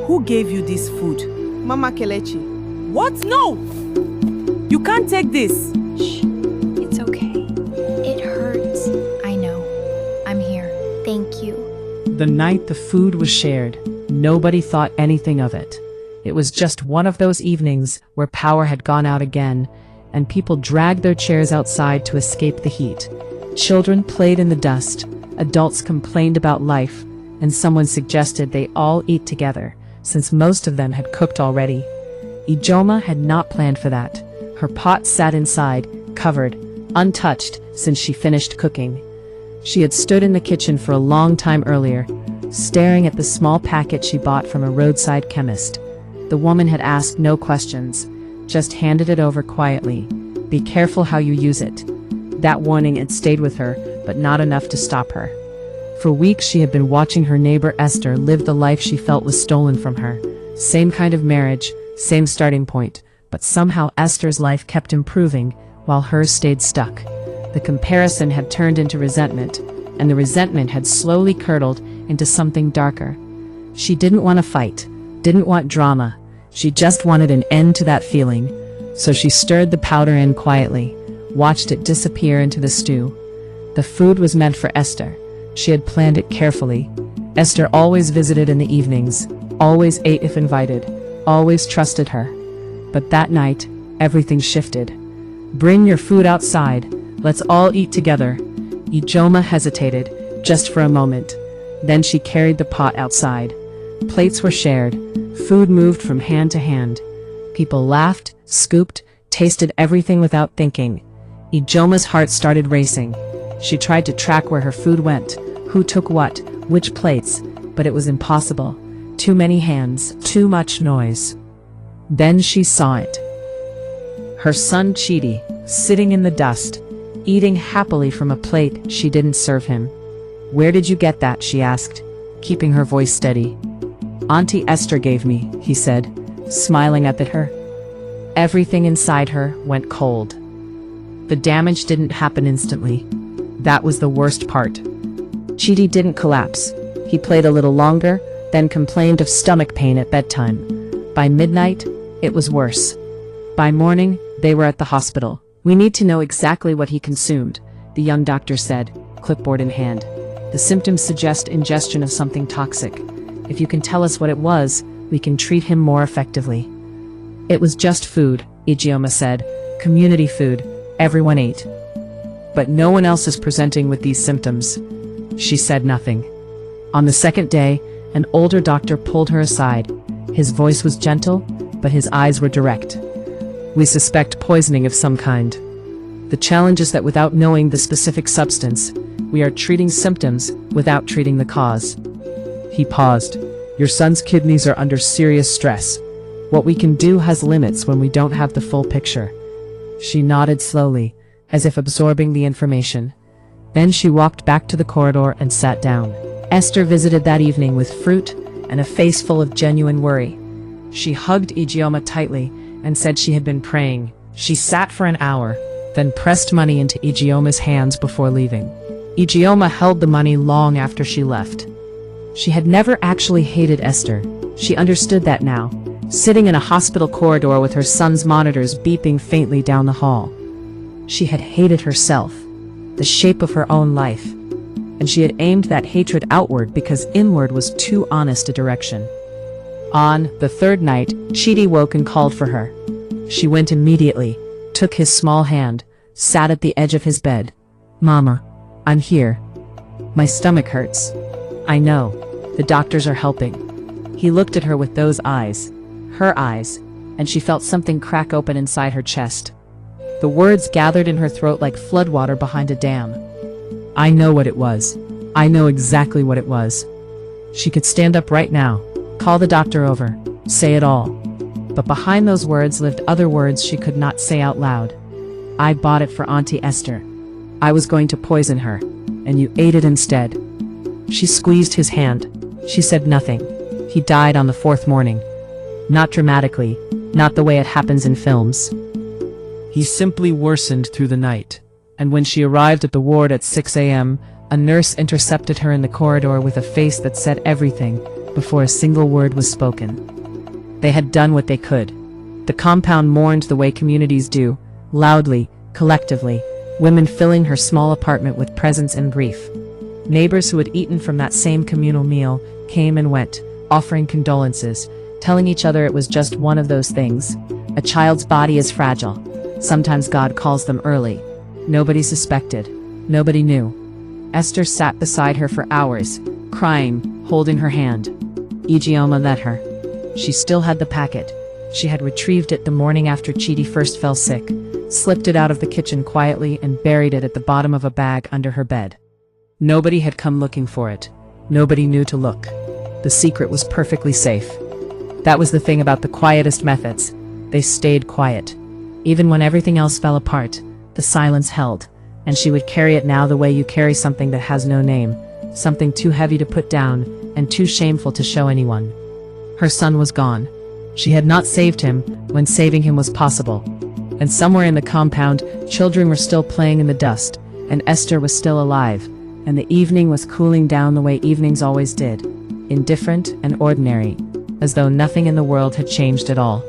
Who gave you this food? Mama Kelechi. What? No! You can't take this. Shh. It's okay. It hurts. I know. I'm here. Thank you. The night the food was shared, nobody thought anything of it. It was just one of those evenings where power had gone out again, and people dragged their chairs outside to escape the heat. Children played in the dust, adults complained about life, and someone suggested they all eat together, since most of them had cooked already. Ijeoma had not planned for that. Her pot sat inside, covered, untouched since she finished cooking. She had stood in the kitchen for a long time earlier, staring at the small packet she bought from a roadside chemist. The woman had asked no questions, just handed it over quietly. Be careful how you use it. That warning had stayed with her, but not enough to stop her. For weeks she had been watching her neighbor Esther live the life she felt was stolen from her. Same kind of marriage, same starting point, but somehow Esther's life kept improving, while hers stayed stuck. The comparison had turned into resentment, and the resentment had slowly curdled into something darker. She didn't want to fight, didn't want drama. She just wanted an end to that feeling. So she stirred the powder in quietly, watched it disappear into the stew. The food was meant for Esther. She had planned it carefully. Esther always visited in the evenings, always ate if invited, always trusted her. But that night, everything shifted. Bring your food outside. Let's all eat together. Ijeoma hesitated, just for a moment. Then she carried the pot outside. Plates were shared. Food moved from hand to hand. People laughed, scooped, tasted everything without thinking. Ijeoma's heart started racing. She tried to track where her food went, who took what, which plates, but it was impossible. Too many hands, too much noise. Then she saw it. Her son Chidi, sitting in the dust, eating happily from a plate she didn't serve him. Where did you get that? She asked, keeping her voice steady. Auntie Esther gave me, he said, smiling up at her. Everything inside her went cold. The damage didn't happen instantly. That was the worst part. Chidi didn't collapse. He played a little longer, then complained of stomach pain at bedtime. By midnight, it was worse. By morning, they were at the hospital. We need to know exactly what he consumed, the young doctor said, clipboard in hand. The symptoms suggest ingestion of something toxic. If you can tell us what it was, we can treat him more effectively. It was just food, Ijeoma said. Community food. Everyone ate. But no one else is presenting with these symptoms. She said nothing. On the second day, an older doctor pulled her aside. His voice was gentle, but his eyes were direct. We suspect poisoning of some kind. The challenge is that without knowing the specific substance, we are treating symptoms without treating the cause. He paused. Your son's kidneys are under serious stress. What we can do has limits when we don't have the full picture. She nodded slowly, as if absorbing the information. Then she walked back to the corridor and sat down. Esther visited that evening with fruit and a face full of genuine worry. She hugged Ijeoma tightly and said she had been praying. She sat for an hour, then pressed money into Ijeoma's hands before leaving. Ijeoma held the money long after she left. She had never actually hated Esther. She understood that now, sitting in a hospital corridor with her son's monitors beeping faintly down the hall. She had hated herself, the shape of her own life, and she had aimed that hatred outward because inward was too honest a direction. On the third night, Chidi woke and called for her. She went immediately, took his small hand, sat at the edge of his bed. Mama, I'm here. My stomach hurts. I know. The doctors are helping. He looked at her with those eyes, her eyes, and she felt something crack open inside her chest. The words gathered in her throat like floodwater behind a dam. I know what it was. I know exactly what it was. She could stand up right now, call the doctor over, say it all. But behind those words lived other words she could not say out loud. I bought it for Auntie Esther. I was going to poison her, and you ate it instead. She squeezed his hand. She said nothing. He died on the fourth morning. Not dramatically, not the way it happens in films. He simply worsened through the night. And when she arrived at the ward at 6 a.m., a nurse intercepted her in the corridor with a face that said everything before a single word was spoken. They had done what they could. The compound mourned the way communities do, loudly, collectively, women filling her small apartment with presents and grief. Neighbors who had eaten from that same communal meal came and went, offering condolences, telling each other it was just one of those things. A child's body is fragile. Sometimes God calls them early. Nobody suspected. Nobody knew. Esther sat beside her for hours, crying, holding her hand. Ijeoma let her. She still had the packet. She had retrieved it the morning after Chidi first fell sick, slipped it out of the kitchen quietly and buried it at the bottom of a bag under her bed. Nobody had come looking for it. Nobody knew to look. The secret was perfectly safe. That was the thing about the quietest methods. They stayed quiet. Even when everything else fell apart, the silence held, and she would carry it now the way you carry something that has no name, something too heavy to put down and too shameful to show anyone. Her son was gone. She had not saved him when saving him was possible. And somewhere in the compound, children were still playing in the dust, and Esther was still alive, and the evening was cooling down the way evenings always did, indifferent and ordinary, as though nothing in the world had changed at all.